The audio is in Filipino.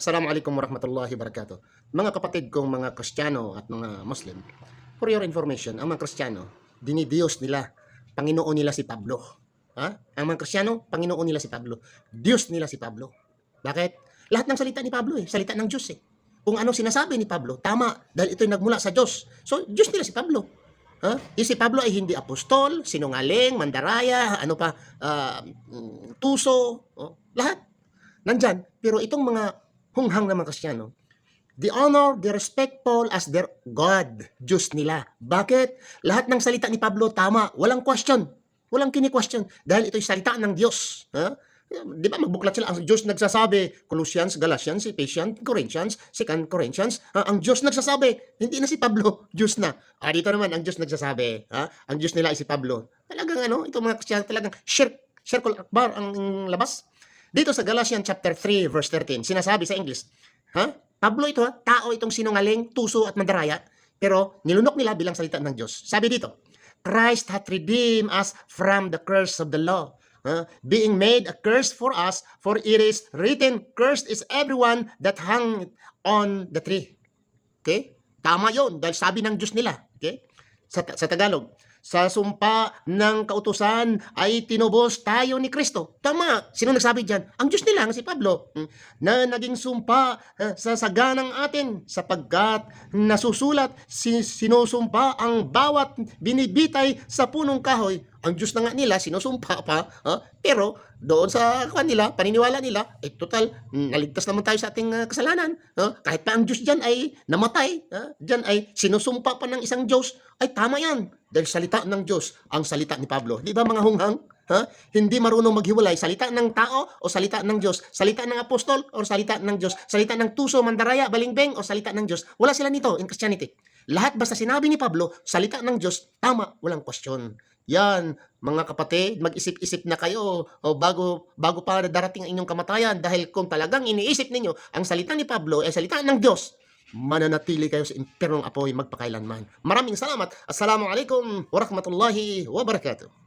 Assalamualaikum warahmatullahi wabarakatuh. Mga kapatid kong mga Kristiyano at mga Muslim, for your information, ang mga Kristiyano, dinidiyos nila, Panginoon nila si Pablo. Ang mga Kristiyano, Panginoon nila si Pablo. Diyos nila si Pablo. Bakit? Lahat ng salita ni Pablo salita ng Diyos Kung ano sinasabi ni Pablo, tama, dahil ito'y nagmula sa Diyos. So, Diyos nila si Pablo. Si Pablo ay hindi apostol, sinungaling, mandaraya, tuso, lahat. Nandyan. Pero itong mga hunghang na mga Kristiyano, the honor, the respectful as their God, Diyos nila. Bakit? Lahat ng salita ni Pablo tama, walang question. Walang kini-question dahil ito'y salita ng Diyos. Di ba magbuklat sila, ang Diyos nagsasabi, Colossians, Galatians, Ephesians, Corinthians, 2 Corinthians, ang Diyos nagsasabi, hindi na si Pablo, Diyos na. Dito naman, ang Diyos nagsasabi, ang Diyos nila ay si Pablo. Talagang itong mga Kristiyano, talagang shirkul akbar ang labas. Dito sa Galatians chapter 3 verse 13, sinasabi sa English, Pablo ito, tao itong sinungaling, tuso at mandaraya, pero nilunok nila bilang salita ng Diyos. Sabi dito, Christ hath redeemed us from the curse of the law, being made a curse for us, for it is written, cursed is everyone that hung on the tree. Okay? Tama yon dahil sabi ng Diyos nila. Okay? Sa Tagalog, sa sumpa ng kautusan ay tinubos tayo ni Kristo. Tama. Sino nagsabi dyan? Ang Diyos nila, si Pablo, na naging sumpa sa saganang atin sapagkat nasusulat, sinusumpa ang bawat binibitay sa punong kahoy. Ang Diyos na nga nila, sinusumpa pa, pero doon sa kanila, paniniwala nila, total, naligtas naman tayo sa ating kasalanan. Kahit pa ang Diyos dyan ay namatay, dyan ay sinusumpa pa ng isang Diyos, ay tama yan. Dahil salita ng Diyos, ang salita ni Pablo. Di ba mga hunghang? Hindi marunong maghiwalay, salita ng tao o salita ng Diyos, salita ng apostol o salita ng Diyos, salita ng tuso, mandaraya, balingbeng o salita ng Diyos. Wala sila nito in Christianity. Lahat basta sinabi ni Pablo, salita ng Diyos, tama, walang question. Yan, mga kapatid, mag-isip-isip na kayo bago pa darating ang inyong kamatayan dahil kung talagang iniisip ninyo ang salita ni Pablo ay salita ng Diyos, mananatili kayo sa impyernong apoy magpakailanman. Maraming salamat. Assalamualaikum warahmatullahi wabarakatuh.